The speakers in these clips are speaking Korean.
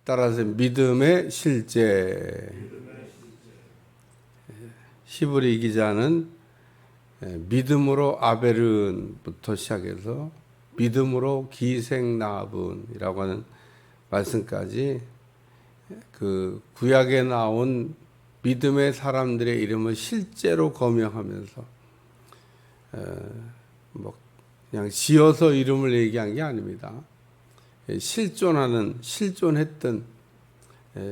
따라서 믿음의 실제. 히브리 기자는 믿음으로 아벨은부터 시작해서 믿음으로 기생 나합은이라고 하는 말씀까지 그 구약에 나온 믿음의 사람들의 이름을 실제로 거명하면서 뭐 그냥 지어서 이름을 얘기한 게 아닙니다. 실존했던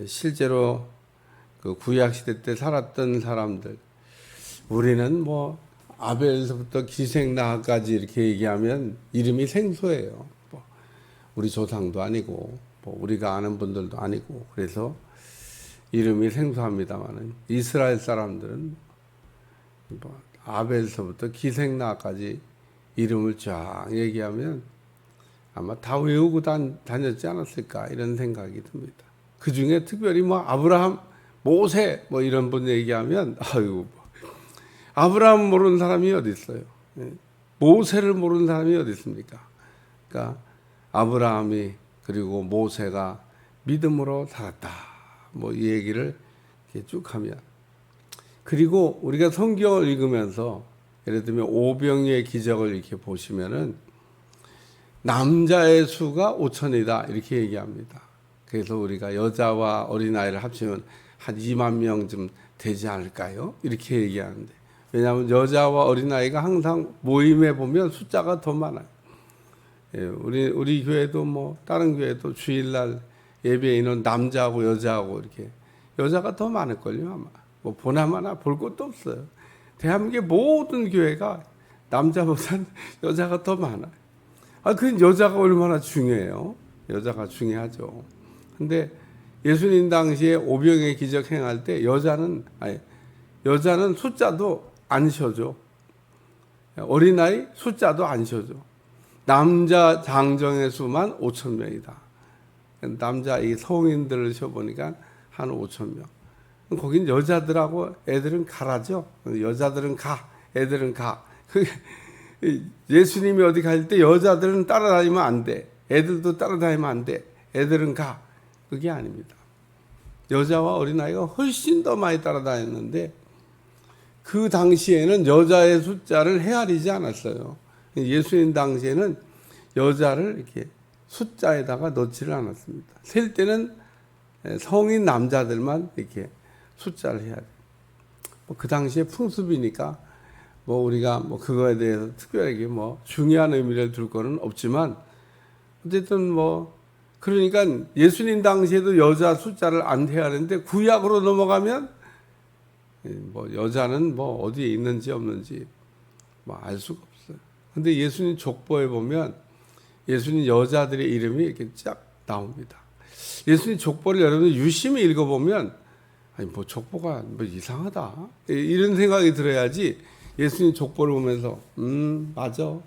실제로 그 구약 시대 때 살았던 사람들. 우리는 뭐 아벨에서부터 기생 나합까지 이렇게 얘기하면 이름이 생소해요. 뭐 우리 조상도 아니고 뭐 우리가 아는 분들도 아니고 그래서 이름이 생소합니다만은 이스라엘 사람들은 뭐 아벨에서부터 기생 나합까지 이름을 쫙 얘기하면 아마 다 외우고 다녔지 않았을까 이런 생각이 듭니다. 그 중에 특별히 뭐 아브라함, 모세 뭐 이런 분 얘기하면 아유 아브라함 모르는 사람이 어디 있어요? 모세를 모르는 사람이 어디 있습니까? 그러니까 아브라함이 그리고 모세가 믿음으로 살았다. 뭐 이 얘기를 이렇게 쭉 하면 그리고 우리가 성경을 읽으면서 예를 들면 오병이의 기적을 이렇게 보시면은 남자의 수가 5천이다 이렇게 얘기합니다. 그래서 우리가 여자와 어린아이를 합치면 한 2만 명쯤 되지 않을까요? 이렇게 얘기하는데 왜냐하면 여자와 어린아이가 항상 모임에 보면 숫자가 더 많아요. 예, 우리 교회도 뭐 다른 교회도 주일날 예배 인원 남자하고 여자하고 이렇게 여자가 더 많을걸요 아마. 뭐 보나마나 볼 것도 없어요. 대한민국의 모든 교회가 남자보다는 여자가 더 많아요. 그 여자가 얼마나 중요해요. 여자가 중요하죠. 근데 예수님 당시에 오병의 기적 행할 때 여자는 숫자도 안 쉬어줘. 어린아이 숫자도 안 쉬어줘. 남자 장정의 수만 5천 명이다. 남자 이 성인들을 쉬어보니까 한 5천 명. 거긴 여자들하고 애들은 가라죠. 여자들은 가, 애들은 가. 예수님이 어디 갈 때 여자들은 따라다니면 안 돼. 애들도 따라다니면 안 돼. 애들은 가. 그게 아닙니다. 여자와 어린아이가 훨씬 더 많이 따라다녔는데 그 당시에는 여자의 숫자를 헤아리지 않았어요. 예수님 당시에는 여자를 이렇게 숫자에다가 넣지를 않았습니다. 셀 때는 성인 남자들만 이렇게 숫자를 해야 돼요. 그 당시에 풍습이니까 뭐 우리가 뭐 그거에 대해서 특별하게 뭐 중요한 의미를 둘 거는 없지만 어쨌든 뭐 그러니까 예수님 당시에도 여자 숫자를 안 헤아리는데 구약으로 넘어가면 뭐 여자는 뭐 어디에 있는지 없는지 뭐 알 수가 없어요. 근데 예수님 족보에 보면 예수님 여자들의 이름이 이렇게 쫙 나옵니다. 예수님 족보를 여러분 유심히 읽어보면 아니 뭐 족보가 뭐 이상하다 이런 생각이 들어야지 예수님 족보를 보면서 맞아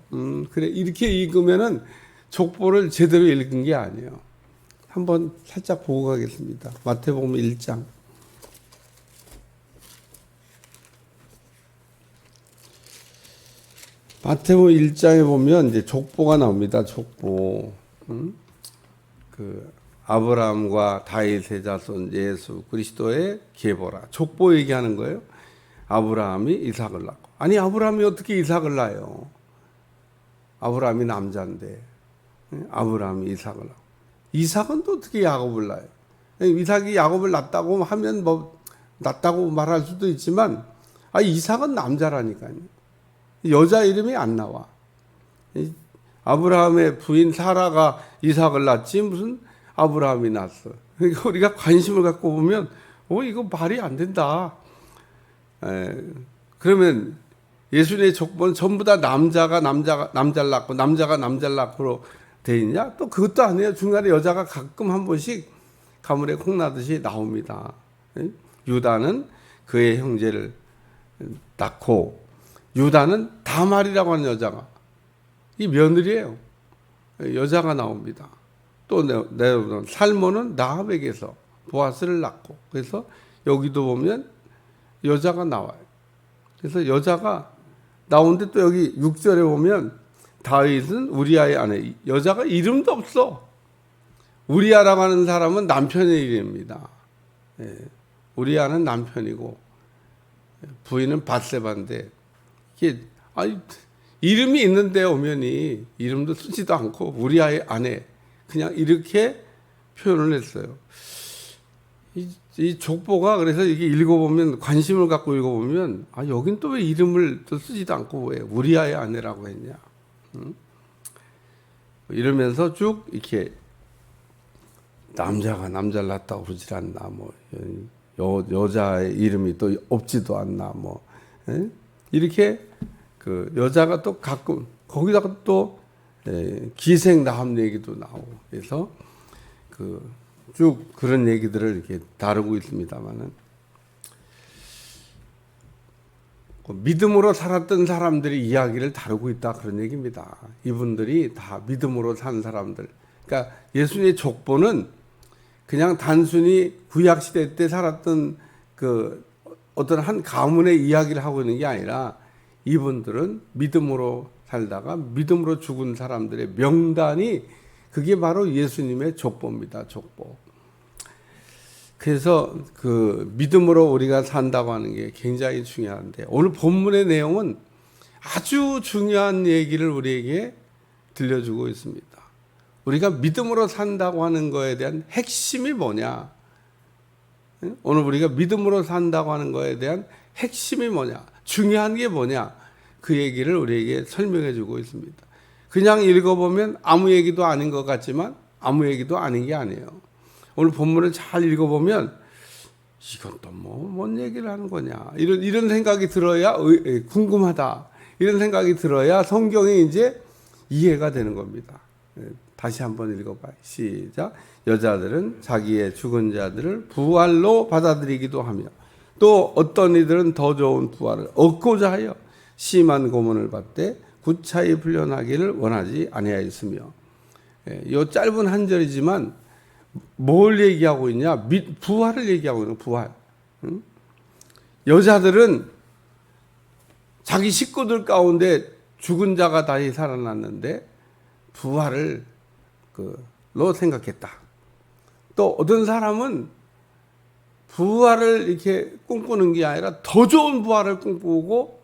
그래 이렇게 읽으면은 족보를 제대로 읽은 게 아니에요. 한번 살짝 보고 가겠습니다. 마태복음 1장. 마태복음 1장에 보면 이제 족보가 나옵니다. 족보. 그 아브라함과 다윗의 자손 예수 그리스도의 계보라. 족보 얘기하는 거예요. 아브라함이 이삭을 낳고. 아니 아브라함이 어떻게 이삭을 낳아요? 아브라함이 남자인데 아브라함이 이삭을 낳고. 이삭은 또 어떻게 야곱을 낳아요? 이삭이 야곱을 낳았다고 하면 뭐 낳았다고 말할 수도 있지만 이삭은 남자라니까요. 여자 이름이 안 나와. 아브라함의 부인 사라가 이삭을 낳지 무슨 아브라함이 낳았어. 그러니까 우리가 관심을 갖고 보면 이거 말이 안 된다. 그러면 예수님의 족보는 전부 다 남자를 낳고 남자가 남자를 낳고로 돼 있냐? 또 그것도 아니에요. 중간에 여자가 가끔 한 번씩 가물에 콩 나듯이 나옵니다. 유다는 그의 형제를 낳고 유다는 다말이라고 하는 여자가 이 며느리예요. 여자가 나옵니다. 또 살몬은 나합에게서 보아스를 낳고 그래서 여기도 보면 여자가 나와요. 그래서 여자가 나오는데 또 여기 6절에 보면 다윗은 우리아의 아내 여자가 이름도 없어. 우리아라고 하는 사람은 남편의 이름입니다. 예, 우리아는 남편이고 부인은 밧세바인데 이게 이름이 있는데 오면이 이름도 쓰지도 않고 우리아의 아내 그냥 이렇게 표현을 했어요. 이 족보가 그래서 이게 읽어보면 관심을 갖고 읽어보면 여긴 또 왜 이름을 또 쓰지도 않고 왜 우리아의 아내라고 했냐 이러면서 쭉 이렇게 남자가 남자를 낳았다고 그러질 않나 뭐 여자의 이름이 또 없지도 않나 뭐 이렇게 그 여자가 또 가끔 거기다가 또 기생 낳음 얘기도 나오고 그래서 쭉 그런 얘기들을 이렇게 다루고 있습니다만은 믿음으로 살았던 사람들의 이야기를 다루고 있다 그런 얘기입니다. 이분들이 다 믿음으로 산 사람들. 그러니까 예수님의 족보는 그냥 단순히 구약 시대 때 살았던 그 어떤 한 가문의 이야기를 하고 있는 게 아니라 이분들은 믿음으로 살다가 믿음으로 죽은 사람들의 명단이 그게 바로 예수님의 족보입니다. 족보. 그래서 그 믿음으로 우리가 산다고 하는 게 굉장히 중요한데 오늘 본문의 내용은 아주 중요한 얘기를 우리에게 들려주고 있습니다. 우리가 믿음으로 산다고 하는 거에 대한 핵심이 뭐냐? 오늘 우리가 믿음으로 산다고 하는 거에 대한 핵심이 뭐냐? 중요한 게 뭐냐? 그 얘기를 우리에게 설명해 주고 있습니다. 그냥 읽어보면 아무 얘기도 아닌 것 같지만 아무 얘기도 아닌 게 아니에요. 오늘 본문을 잘 읽어보면 이건 또 뭔 얘기를 하는 거냐? 이런 생각이 들어야 궁금하다. 이런 생각이 들어야 성경이 이제 이해가 되는 겁니다. 다시 한번 읽어봐요. 시작. 여자들은 자기의 죽은 자들을 부활로 받아들이기도 하며 또 어떤 이들은 더 좋은 부활을 얻고자 하여 심한 고문을 받되 구차히 풀려나기를 원하지 아니하였으며 이 짧은 한 절이지만 뭘 얘기하고 있냐? 부활을 얘기하고 있는 부활. 여자들은 자기 식구들 가운데 죽은 자가 다시 살아났는데 부활을 로 생각했다. 또 어떤 사람은 부활을 이렇게 꿈꾸는 게 아니라 더 좋은 부활을 꿈꾸고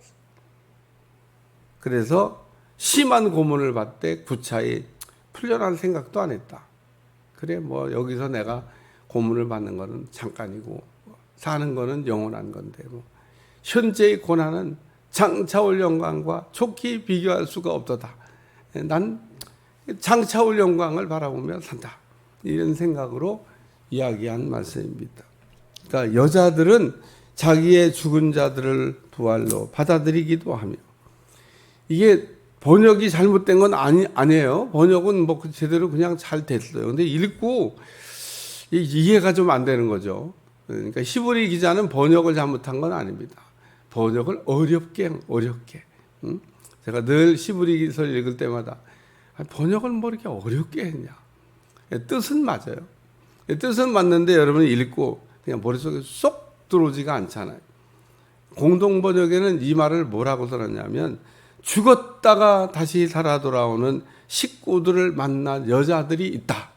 그래서 심한 고문을 받되 구차히 풀려난 생각도 안 했다. 그래 뭐 여기서 내가 고문을 받는 거는 잠깐이고 사는 거는 영원한 건데 뭐 현재의 고난은 장차올 영광과 좋게 비교할 수가 없도다. 난 장차올 영광을 바라보며 산다. 이런 생각으로 이야기한 말씀입니다. 그러니까 여자들은 자기의 죽은 자들을 부활로 받아들이기도 하며 이게 번역이 잘못된 건 아니에요. 번역은 뭐 제대로 그냥 잘 됐어요. 근데 읽고 이해가 좀 안 되는 거죠. 그러니까 히브리 기자는 번역을 잘못한 건 아닙니다. 번역을 어렵게. 제가 늘 히브리서를 읽을 때마다 번역을 뭐 이렇게 어렵게 했냐. 뜻은 맞아요. 뜻은 맞는데 여러분이 읽고 그냥 머릿속에 쏙 들어오지가 않잖아요. 공동 번역에는 이 말을 뭐라고 써놨냐면 죽었다가 다시 살아 돌아오는 식구들을 만난 여자들이 있다.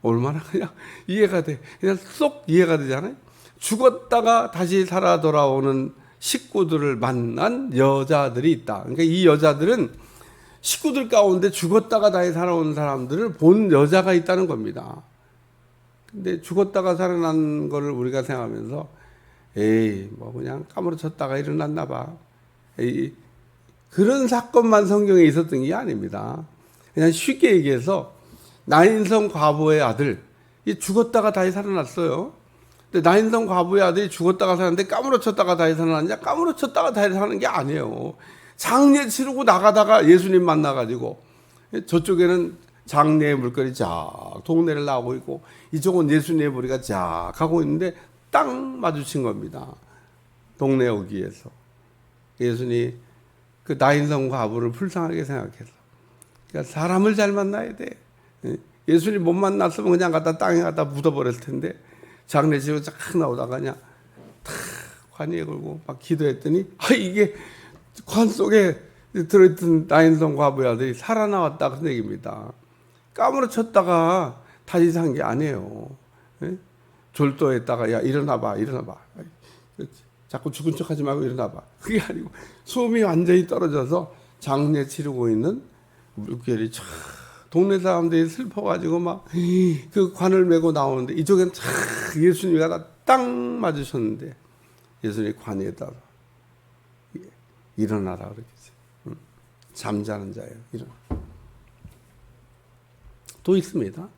얼마나 그냥 이해가 돼. 그냥 쏙 이해가 되잖아요. 죽었다가 다시 살아 돌아오는 식구들을 만난 여자들이 있다. 그러니까 이 여자들은 식구들 가운데 죽었다가 다시 살아온 사람들을 본 여자가 있다는 겁니다. 근데 죽었다가 살아난 거를 우리가 생각하면서 에이 뭐 그냥 까무러쳤다가 일어났나 봐. 에이, 그런 사건만 성경에 있었던 게 아닙니다. 그냥 쉽게 얘기해서 나인성 과부의 아들 죽었다가 다시 살아났어요. 근데 나인성 과부의 아들이 죽었다가 살았는데 까무러쳤다가 다시 살아났냐? 까무러쳤다가 다시 사는 게 아니에요. 장례 치르고 나가다가 예수님 만나가지고 저쪽에는 장례의 물결이 쫙 동네를 나오고 있고 이쪽은 예수님의 무리가 쫙 가고 있는데 딱 마주친 겁니다. 동네 오기에서 예수님 그 나인성 과부를 불쌍하게 생각해서 그러니까 사람을 잘 만나야 돼. 예수님 못 만났으면 그냥 갖다 땅에 갖다 묻어버렸을 텐데 장례 치르고 쫙 나오다가 그냥 탁 관에 걸고 막 기도했더니 이게 관 속에 들어있던 나인성 과부의 아들이 살아나왔다 그런 얘기입니다. 까무러쳤다가 다짓한 게 아니에요. 예? 졸도했다가 야 일어나봐. 자꾸 죽은 척하지 말고 일어나봐. 그게 아니고 숨이 완전히 떨어져서 장례 치르고 있는 물결이 촥 동네 사람들이 슬퍼가지고 막 그 관을 메고 나오는데 이쪽엔 촥 예수님이 가다 딱 맞으셨는데 예수님이 관에다가 일어나라 그러겠지. 잠자는 자예요. 일어나. 또 있습니다.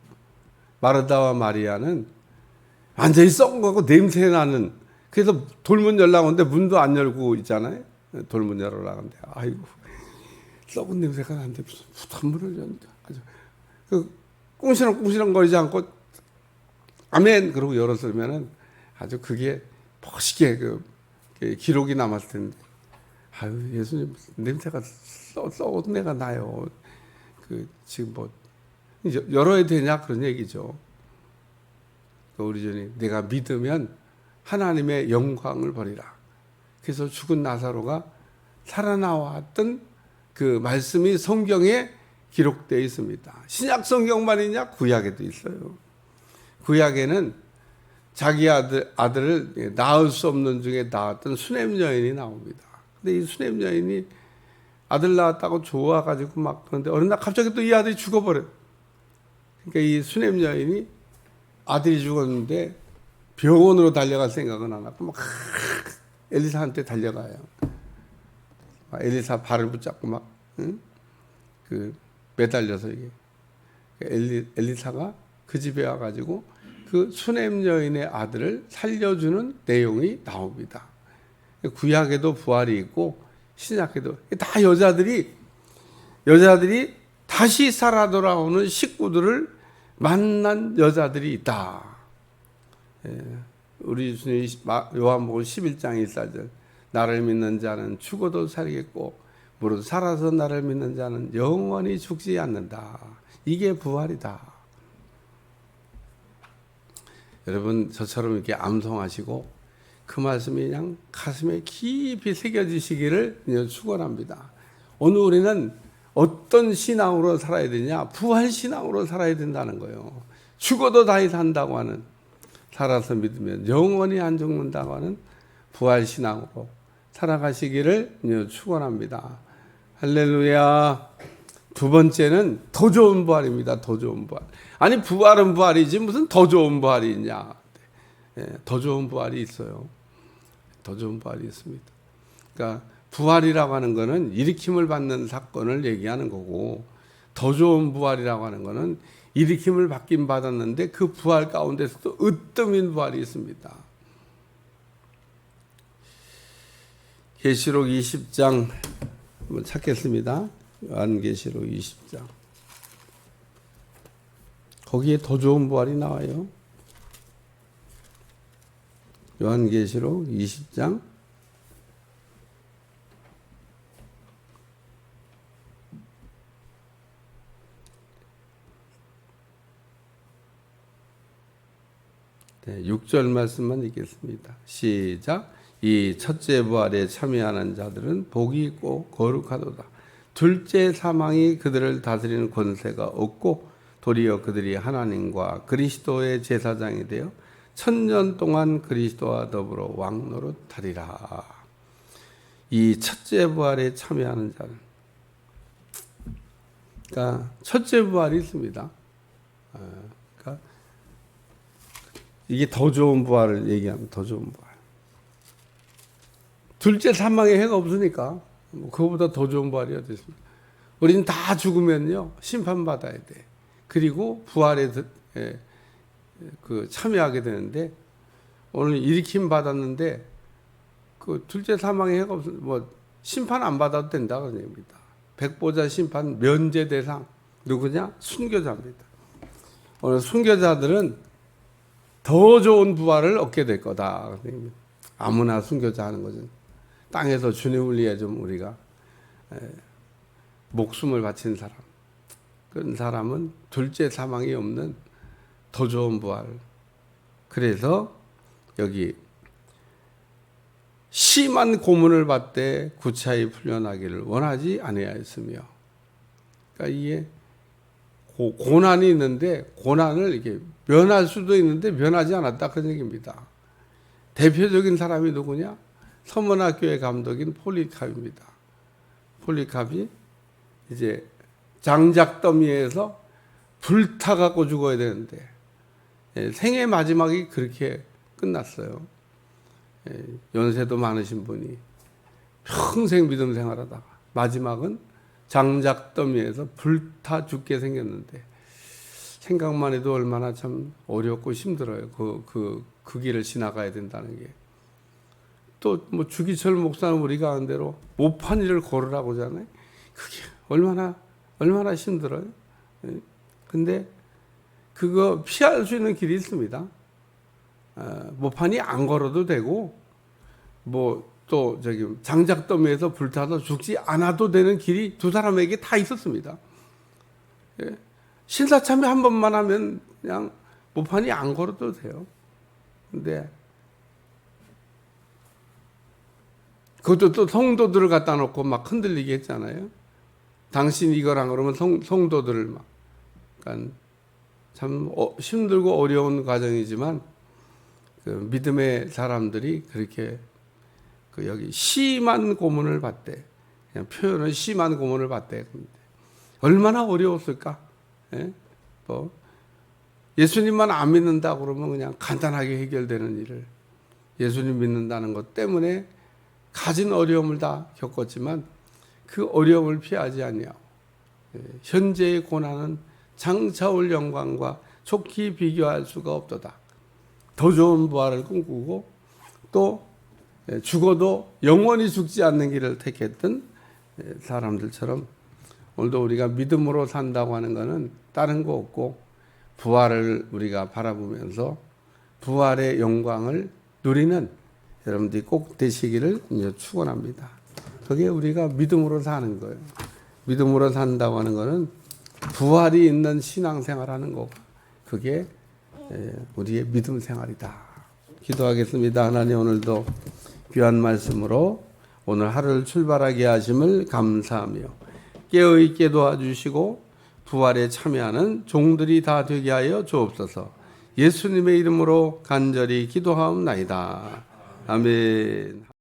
마르다와 마리아는 완전히 썩은 거고 냄새 나는, 그래서 돌문 열라고 하는데 문도 안 열고 있잖아요. 돌문 열으라고 하는데 아이고 썩은 냄새가 나는데 무슨 부탄문을 여니까 아주 그 꿍시렁 거리지 않고 아멘 그러고 열었으면은 아주 그게 멋있게 그 기록이 남았을 텐데 아유 예수님 냄새가 썩은 내가 나요. 그 지금 뭐 열어야 되냐 그런 얘기죠. 우리 전에 내가 믿으면 하나님의 영광을 버리라. 그래서 죽은 나사로가 살아나왔던 그 말씀이 성경에 기록되어 있습니다. 신약 성경만이냐? 구약에도 있어요. 구약에는 자기 아들을 낳을 수 없는 중에 낳았던 수냄 여인이 나옵니다. 근데 이 수냄 여인이 아들 낳았다고 좋아가지고 막 그런데 어느 날 갑자기 또 이 아들이 죽어버려요. 그러니까 이 수냄 여인이 아들이 죽었는데 병원으로 달려갈 생각은 안 하고 막 엘리사한테 달려가요. 엘리사 발을 붙잡고 막 그 매달려서 이게 엘리사가 그 집에 와가지고 그 수냄 여인의 아들을 살려주는 내용이 나옵니다. 구약에도 부활이 있고 신약에도 다 여자들이 다시 살아 돌아오는 식구들을 만난 여자들이 있다. 우리 주님 요한복음 11장 1절 나를 믿는 자는 죽어도 살겠고 무릇 살아서 나를 믿는 자는 영원히 죽지 않는다. 이게 부활이다. 여러분 저처럼 이렇게 암송하시고 그 말씀이 그냥 가슴에 깊이 새겨지시기를 축원합니다. 오늘 우리는 어떤 신앙으로 살아야 되냐? 부활 신앙으로 살아야 된다는 거예요. 죽어도 다시 산다고 하는, 살아서 믿으면 영원히 안 죽는다고 하는 부활 신앙으로 살아가시기를 축원합니다. 할렐루야. 두 번째는 더 좋은 부활입니다. 더 좋은 부활. 아니 부활은 부활이지 무슨 더 좋은 부활이 있냐? 더 좋은 부활이 있어요. 더 좋은 부활이 있습니다. 그러니까 부활이라고 하는 것은 일으킴을 받는 사건을 얘기하는 거고, 더 좋은 부활이라고 하는 것은 일으킴을 받긴 받았는데 그 부활 가운데서도 으뜸인 부활이 있습니다. 계시록 20장 한번 찾겠습니다. 요한계시록 20장. 거기에 더 좋은 부활이 나와요. 요한계시록 20장 6절 말씀만 읽겠습니다. 시작. 이 첫째 부활에 참여하는 자들은 복이 있고 거룩하도다. 둘째 사망이 그들을 다스리는 권세가 없고 도리어 그들이 하나님과 그리스도의 제사장이 되어 천년 동안 그리스도와 더불어 왕노릇하리라. 이 첫째 부활에 참여하는 자는, 그러니까 첫째 부활이 있습니다. 그러니까 이게 더 좋은 부활을 얘기하면 더 좋은 부활. 둘째 사망의 해가 없으니까 그거보다 더 좋은 부활이 어디 있습니까? 우리는 다 죽으면요 심판받아야 돼. 그리고 부활에 그 참여하게 되는데, 오늘 일으킴 받았는데 그 둘째 사망의 해가 없으면 뭐 심판 안 받아도 된다 그런 얘기입니다. 백보자 심판 면제 대상 누구냐? 순교자입니다. 오늘 순교자들은 더 좋은 부활을 얻게 될 거다. 아무나 순교자 하는 거죠. 땅에서 주님을 위해 좀 우리가 목숨을 바친 사람, 그런 사람은 둘째 사망이 없는 더 좋은 부활. 그래서 여기 심한 고문을 받되 구차히 풀려나기를 원하지 아니하였으며, 그러니까 이게 고난이 있는데 고난을 이렇게 면할 수도 있는데 면하지 않았다 그런 얘기입니다. 대표적인 사람이 누구냐? 서문학교의 감독인 폴리캅입니다. 폴리캅이 이제 장작더미에서 불타갖고 죽어야 되는데 생애 마지막이 그렇게 끝났어요. 연세도 많으신 분이 평생 믿음 생활하다가 마지막은 장작더미에서 불타 죽게 생겼는데 생각만 해도 얼마나 참 어렵고 힘들어요. 그 길을 지나가야 된다는 게. 또 뭐 주기철 목사는 우리가 한 대로 모판이를 걸으라고 하잖아요. 그게 얼마나 힘들어요. 근데 그거 피할 수 있는 길이 있습니다. 모판이 안 걸어도 되고 뭐 또 저기 장작더미에서 불타서 죽지 않아도 되는 길이 두 사람에게 다 있었습니다. 신사참회 한 번만 하면 그냥 모판이 안 걸어도 돼요. 근데 그것도 또 성도들을 갖다 놓고 막 흔들리게 했잖아요. 당신 이거랑 그러면 성도들을 막. 그러니까 참 힘들고 어려운 과정이지만 그 믿음의 사람들이 그렇게 그 여기 심한 고문을 받대. 그냥 표현은 심한 고문을 받대. 얼마나 어려웠을까? 예? 뭐 예수님만 안 믿는다 그러면 그냥 간단하게 해결되는 일을 예수님 믿는다는 것 때문에 가진 어려움을 다 겪었지만 그 어려움을 피하지 아니하고 현재의 고난은 장차 올 영광과 촉히 비교할 수가 없도다. 더 좋은 부활을 꿈꾸고 또 죽어도 영원히 죽지 않는 길을 택했던 사람들처럼 오늘도 우리가 믿음으로 산다고 하는 것은 다른 거 없고 부활을 우리가 바라보면서 부활의 영광을 누리는 여러분들이 꼭 되시기를 축원합니다. 그게 우리가 믿음으로 사는 거예요. 믿음으로 산다고 하는 것은 부활이 있는 신앙생활하는 거고 그게 우리의 믿음 생활이다. 기도하겠습니다. 하나님 오늘도 귀한 말씀으로 오늘 하루를 출발하게 하심을 감사하며 깨어있게 도와주시고 부활에 참여하는 종들이 다 되게 하여 주옵소서. 예수님의 이름으로 간절히 기도하옵나이다. 아멘.